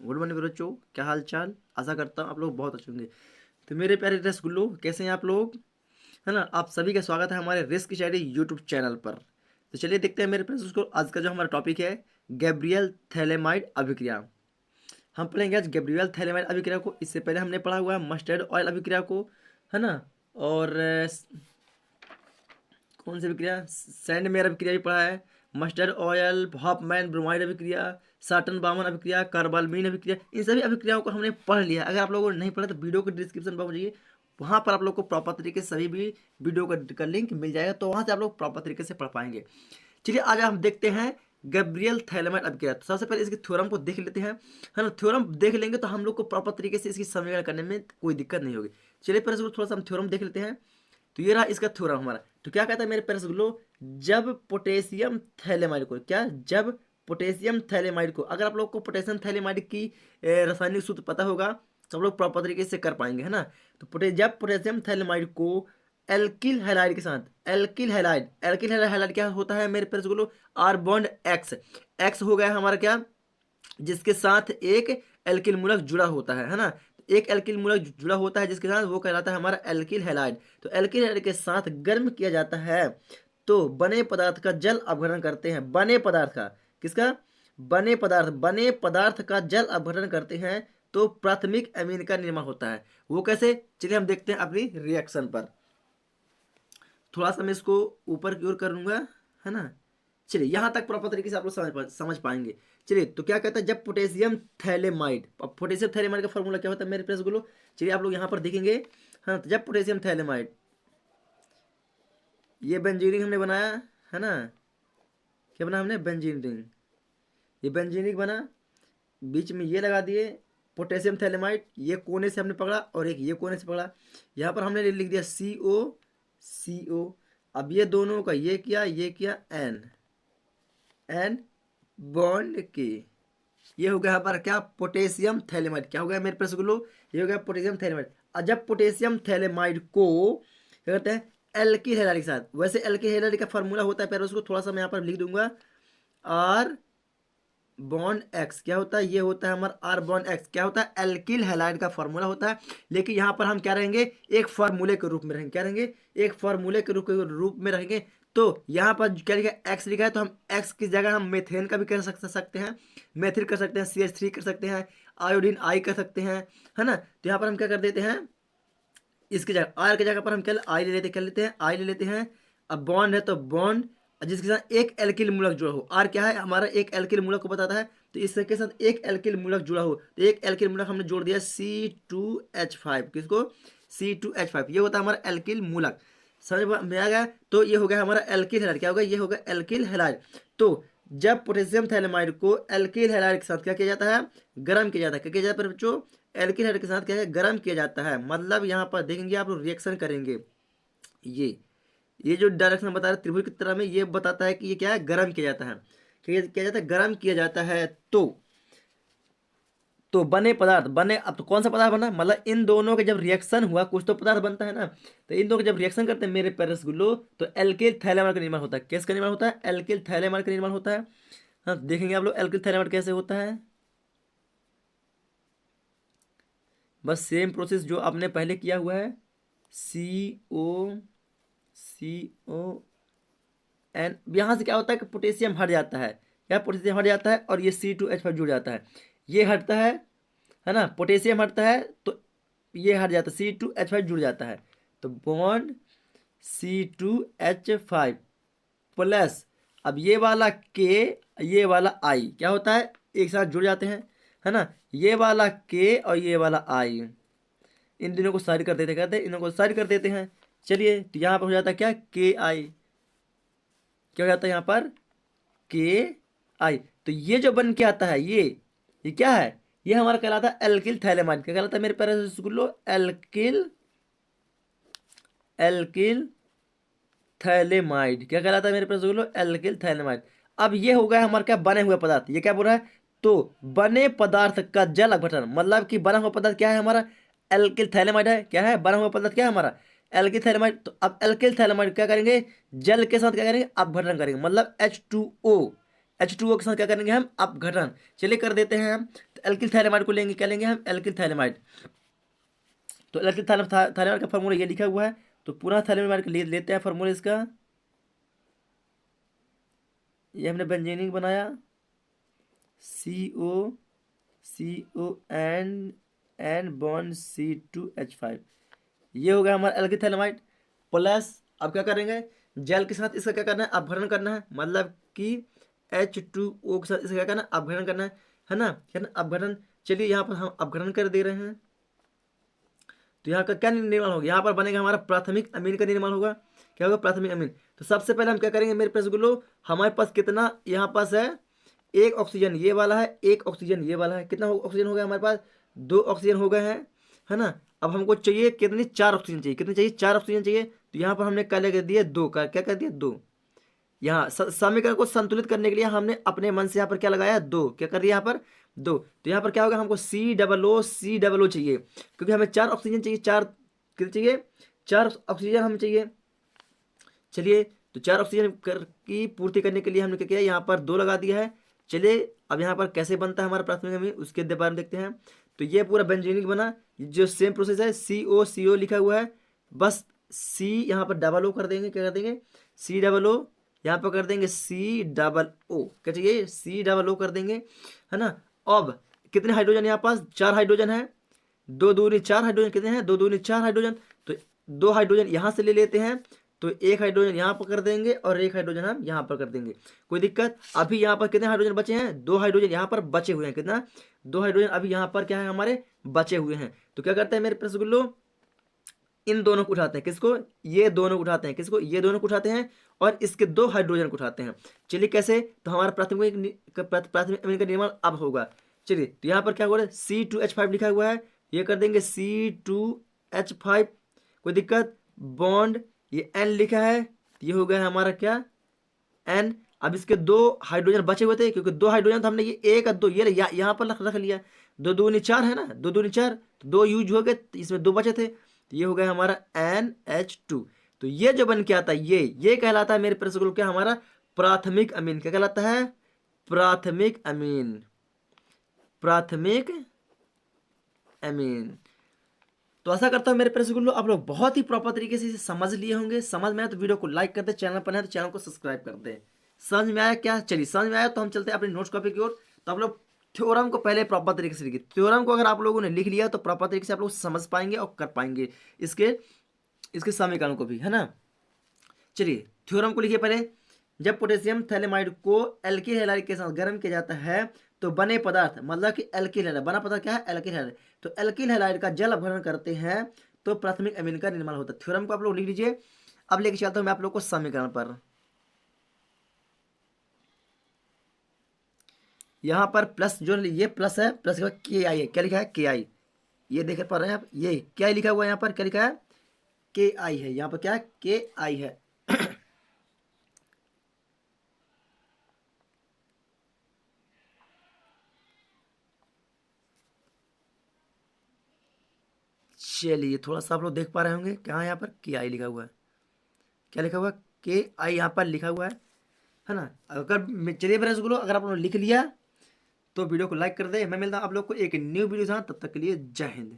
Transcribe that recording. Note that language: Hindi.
गुड मॉर्निंग बच्चों, क्या हाल चाल। आशा करता हूँ आप लोग बहुत अच्छे होंगे। तो मेरे प्यारे रसगुल्लो, कैसे हैं आप लोग? है ना, आप सभी का स्वागत है हमारे रिस्क स्टडी यूट्यूब चैनल पर। तो चलिए देखते हैं मेरे प्यारे रसगुल्लो, आज का जो हमारा टॉपिक है गैब्रियल थैलेमाइड अभिक्रिया। हम पढ़ेंगे आज गैब्रियल थैलेमाइड अभिक्रिया को। इससे पहले हमने पढ़ा हुआ है मस्टर्ड ऑयल अभिक्रिया को, है ना। और कौन सी अभिक्रिया, सैंडमेयर अभिक्रिया भी पढ़ा है, मस्टर्ड ऑयल, हॉफमैन ब्रोमाइड अभिक्रिया, साटन बामन अभिक्रिया, कार्बालमीन अभिक्रिया। इन सभी अभिक्रियाओं को हमने पढ़ लिया। अगर आप लोगों ने नहीं पढ़ा तो वीडियो के डिस्क्रिप्शन पर जाइए, वहाँ पर आप लोग को प्रॉपर तरीके से सभी भी वीडियो का लिंक मिल जाएगा, तो वहाँ से आप लोग प्रॉपर तरीके से पढ़ पाएंगे। चलिए आज हम देखते हैं गैब्रियल थैलेमाइड अभिक्रिया। तो सबसे पहले इसके थ्योरम को देख लेते हैं, है ना। थ्योरम देख लेंगे तो हम लोग को प्रॉपर तरीके से इसकी समीकरण करने में कोई दिक्कत नहीं होगी। चलिए पहले थोड़ा सा हम थ्योरम देख लेते हैं। तो ये रहा इसका थ्योरम हमारा। तो क्या कहता है मेरे प्यारे रसगुल्लो, जब पोटेशियम थैलेमाइड को, क्या, जब पोटेशियम थैलेमाइड को, अगर आप लोग को पोटेशियम थैलेमाइड की रासायनिक सूत्र पता होगा तो आप लोग प्रॉपर तरीके से कर पाएंगे, है ना। तो जब पोटेशियम थैलेमाइड को एल्किल हैलाइड के साथ, एल्किल हैलाइड क्या होता है मेरे प्यारे रसगुल्लो, आर बॉन्ड एक्स, एक्स हो गया हमारा क्या, जिसके साथ एक एल्किल मूलक जुड़ा होता है ना। एक एल्किल मूलक जुड़ा होता है जिसके साथ, वो कहलाता है हमारा एल्किल हैलाइड। तो एल्किल हैलाइड के साथ गर्म किया जाता है तो बने पदार्थ का जल अपघटन करते हैं। बने पदार्थ का, किसका, बने पदार्थ का जल अपघटन करते हैं तो प्राथमिक अमीन का निर्माण होता है। वो कैसे, चलिए हम देखते हैं अपनी रिएक्शन पर। थोड़ा सा मैं इसको ऊपर की ओर कर लूंगा, है ना। चलिए यहाँ तक प्रॉपर तरीके से आप लोग समझ पाएंगे। चलिए तो क्या कहता है, जब पोटेशियम थैलेमाइड, अब पोटेशियम थैलेमाइड का फॉर्मूला क्या होता है मेरे प्यारे गुलो, चलिए आप लोग यहाँ पर देखेंगे। हाँ, तो जब पोटेशियम थैलेमाइड, ये बेंजीन हमने बनाया, है ना। क्या बना हमने, बेंजीन रिंग। ये बेंजीन रिंग बना, बीच में ये लगा दिए पोटेशियम थैलेमाइड, ये कोने से हमने पकड़ा और एक ये कोने से पकड़ा। यहाँ पर हमने लिख दिया CO। अब ये दोनों का ये किया एन बॉन्ड के, ये हो गया हमारा क्या, पोटेशियम थैलेमाइड। क्या हो गया मेरे पास गुलो, ये हो गया पोटेशियम थैलेमाइड। और जब पोटेशियम थैलेमाइड को क्या करते हैं, एल्किल हैलाइड के साथ, वैसे एल्किल हैलाइड का फार्मूला होता है, पहले उसको थोड़ा सा मैं यहाँ पर लिख दूंगा, आर बॉन्ड एक्स। क्या होता है, ये होता है हमारा आर बॉन्ड एक्स, क्या होता है, एल्किल हैलाइड का फार्मूला होता है। लेकिन यहाँ पर हम क्या रहेंगे, एक फार्मूले के रूप में रहेंगे, क्या रहेंगे, एक फार्मूले के रूप में रहेंगे। तो यहाँ पर क्या लिखा है, एक्स लिखा है, तो हम एक्स की जगह हम मेथेन का भी कर सकते हैं, मेथिल कर सकते हैं, CH3 कर सकते हैं, आयोडीन आई कर सकते हैं, है ना। तो यहाँ पर हम क्या कर देते हैं, इसकी जगह आर की जगह पर हम क्या आई ले लेते, कर लेते हैं, आई ले लेते हैं। अब बॉन्ड है तो बॉन्ड जिसके साथ एक एल्किल मूलक जुड़ा हो, आर क्या है हमारा, एक एल्किल मूलक को बताता है। तो इसके साथ एक एल्किल मूलक जुड़ा हो, तो एक एल्किल मूलक हमने जोड़ दिया C2H5, किसको, C2H5, ये होता है हमारा एल्किल मूलक। समझ में आ गया। तो ये हो गया हमारा एल्किल हैलाइड, क्या होगा, ये होगा एल्किल हैलाइड। तो जब पोटेशियम थैलेमाइड को एल्किल हैलाइड के साथ क्या किया जाता है, गर्म किया जाता है। क्या किया जाता है बच्चों, एल्किल हैलाइड के साथ क्या है, गर्म किया जाता है। मतलब यहाँ पर देखेंगे आप लोग रिएक्शन करेंगे, ये जो डायरेक्शन बता रहे त्रिभुज की तरह में, ये बताता है कि ये क्या है, गर्म किया जाता है। क्या किया जाता है, गर्म किया जाता है। तो बने पदार्थ बने, अब तो कौन सा पदार्थ बना, मतलब इन दोनों के जब रिएक्शन हुआ कुछ तो पदार्थ बनता है ना। तो इन दोनों के जब रिएक्शन करते हैं मेरे प्यारे रसगुल्लो, तो एल्किल थैलेमाइड का निर्माण होता है। किसका निर्माण होता है, एल्किल थैलेमाइड का निर्माण होता है। हाँ, देखेंगे आप लोग एल्किल थैलेमाइड कैसे होता है। बस सेम प्रोसेस जो आपने पहले किया हुआ है, CO यहाँ से क्या होता है कि पोटेशियम हट जाता है, क्या, पोटेशियम हट जाता है और ये C2H5 जुड़ जाता है, ये हटता है ना, पोटेशियम हटता है तो ये हट जाता है, C2H5 जुड़ जाता है। तो बॉन्ड C2H5 प्लस, अब ये वाला K, ये वाला I क्या होता है, एक साथ जुड़ जाते हैं, है ना। ये वाला K और ये वाला I, इन दोनों को साइड कर देते, कहते हैं इनको साइड कर देते हैं। चलिए तो यहाँ पर हो जाता है क्या, KI, क्या हो जाता है यहाँ पर, KI। तो ये जो बन के आता है, ये क्या है, ये हमारा कहलाता है एल्किल थैलेमाइड। क्या कहलाता है मेरे प्यारे रसगुल्लो, एल्किल थैलेमाइड। क्या कहलाता है मेरे प्यारे रसगुल्लो, एल्किल थैलेमाइड। अब ये हो गया हमारा क्या, बने हुए पदार्थ। ये क्या बोल रहा है, तो बने पदार्थ का जल अपघटन, मतलब कि बना हुआ पदार्थ क्या है हमारा, एल्किल थैलेमाइड है। क्या है, बना हुआ पदार्थ क्या है हमारा, एल्किल थैलेमाइड। तो अब एल्किल थैलेमाइड क्या करेंगे, जल के साथ क्या करेंगे, अपघटन करेंगे, मतलब H2O के साथ क्या करेंगे हम, अपघटन। चलिए कर देते हैं हम। तो एल्किल थायलेमाइड को लेंगे, क्या लेंगे हम, एल्किल थायलेमाइड। तो एल्किल थायलेमाइड का फार्मूला ये लिखा हुआ है, तो पुनः थायलेमाइड लेते हैं फार्मूला इसका। ये हमने बेंजीनिक बनाया, CO एन बॉन्ड C2H5, ये हो गया हमारा एल्किल थायलेमाइड। प्लस अब क्या करेंगे, जेल के साथ इसका क्या करना है, अपघटन करना है, मतलब कि H2O के साथ इसका क्या करना है, अपघटन करना है ना, क्या ना अपघटन। चलिए यहाँ पर हम अपघटन कर दे रहे हैं, तो यहाँ का क्या निर्माण होगा, यहाँ पर बनेगा हमारा प्राथमिक अमीन का निर्माण होगा। क्या होगा, प्राथमिक अमीन। तो सबसे पहले हम क्या करेंगे मेरे पास गुल्लो, हमारे पास कितना यहाँ पास है, एक ऑक्सीजन ये वाला है, एक ऑक्सीजन ये वाला है, कितना ऑक्सीजन हो गया हमारे पास, 2 ऑक्सीजन हो गए हैं, है ना। अब हमको चाहिए कितनी, 4 ऑक्सीजन चाहिए, कितनी चाहिए, 4 ऑक्सीजन चाहिए। तो यहाँ पर हमने क्या कर दिया, 2 का क्या कर दिया, 2। यहाँ समीकरण को संतुलित करने के लिए हमने अपने मन से यहाँ पर क्या लगाया, 2, क्या कर दिया यहाँ पर 2। तो यहाँ पर क्या होगा, हमको C O चाहिए, क्योंकि हमें 4 ऑक्सीजन चाहिए, 4 कितने चाहिए, 4 ऑक्सीजन हमें चाहिए। चलिए, तो 4 ऑक्सीजन की पूर्ति करने के लिए हमने क्या किया, यहाँ पर 2 लगा दिया है। चलिए अब यहाँ पर कैसे बनता है हमारा प्राथमिक अमीन, उसके बारे में देखते हैं। तो ये पूरा बेंजीनिक बना, जो सेम प्रोसेस है, CO लिखा हुआ है, बस C यहाँ पर डबल O कर देंगे, क्या कर देंगे, C O, यहाँ पर कर देंगे COO, क्या चाहिए, COO कर देंगे, है ना। अब कितने हाइड्रोजन यहाँ पास, 4 हाइड्रोजन है, 2 दूनी 4 हाइड्रोजन, कितने हैं, 2 दूनी 4 हाइड्रोजन। तो 2 हाइड्रोजन यहाँ से ले लेते हैं, तो 1 हाइड्रोजन यहाँ पर कर देंगे और 1 हाइड्रोजन हम यहाँ पर कर देंगे, कोई दिक्कत। अभी यहाँ पर कितने हाइड्रोजन बचे हैं, 2 हाइड्रोजन यहाँ पर बचे हुए हैं, कितना, 2 हाइड्रोजन अभी यहाँ पर क्या है हमारे बचे हुए हैं। तो क्या करते हैं मेरे रसगुल्लो, इन दोनों को उठाते हैं, किसको, ये दोनों को उठाते हैं, किसको, ये दोनों को उठाते हैं, और इसके 2 हाइड्रोजन को उठाते हैं। चलिए कैसे, तो हमारा प्राथमिक अमीन का निर्माण अब होगा। चलिए, तो यहाँ पर क्या हो रहा है, C2H5 लिखा हुआ है, ये कर देंगे C2H5, कोई दिक्कत। बॉन्ड ये N लिखा है, ये हो गया हमारा क्या, N। अब इसके 2 हाइड्रोजन बचे हुए थे, क्योंकि 2 हाइड्रोजन तो हमने ये 1 और 2 ये यहाँ पर रख लिया, 2 दूनी 4 है ना, 2 दूनी 4, तो 2 यूज हो गए, इसमें 2 बचे थे, तो ये हो गया हमारा NH2। तो ये जो बन के आता है, ये कहलाता है मेरे प्रश्न क्या, हमारा प्राथमिक अमीन। क्या कहलाता है, प्राथमिक अमीन, प्राथमिक अमीन। तो आशा करता हूँ मेरे प्रेस आप लोग बहुत ही प्रॉपर तरीके से इसे समझ लिए होंगे। समझ में आया तो वीडियो को लाइक कर दे, चैनल पर है तो चैनल को सब्सक्राइब कर दे। समझ में आया क्या, चलिए समझ में आया तो हम चलते हैं अपनी नोट्स कॉपी की ओर। तो आप लोग थ्योरम को पहले प्रॉपर तरीके से लिखिए। थ्योरम को अगर आप लोगों ने लिख लिया तो प्रॉपर तरीके से आप लोग समझ पाएंगे और कर पाएंगे इसके समीकरण को भी, है ना। चलिए थ्योरम को लिखिए पहले। जब पोटेशियम थैलेमाइड को एल्किल हैलाइड के साथ गर्म किया जाता है तो बने पदार्थ, मतलब कि एल्किल हैलाइड, बना पदार्थ क्या है, एल्किल हैलाइड। तो एल्किल हैलाइड का जल अपघटन करते हैं तो प्राथमिक अमीन का निर्माण होता है। थ्योरम को आप लोग लिख लीजिए। अब लेके चलता हूं मैं आप लोग को समीकरण पर। यहां पर प्लस, जो ये प्लस है, प्लस के बाद के आई है, क्या लिखा है, के आई, ये देख पा रहे हैं आप, ये क्या लिखा हुआ है, यहाँ पर क्या लिखा है, के आई है, यहाँ पर क्या है, के आई है। चलिए थोड़ा सा आप लोग देख पा रहे होंगे, क्या यहाँ पर के आई लिखा हुआ है, क्या लिखा हुआ है, के आई यहाँ पर लिखा हुआ है ना। अगर चलिए मेरे स्कूलों, अगर आप लोगों ने लिख लिया तो वीडियो को लाइक कर दे। मैं मिलता हूँ आप लोग को एक न्यू वीडियो, तब तक के लिए जय हिंद।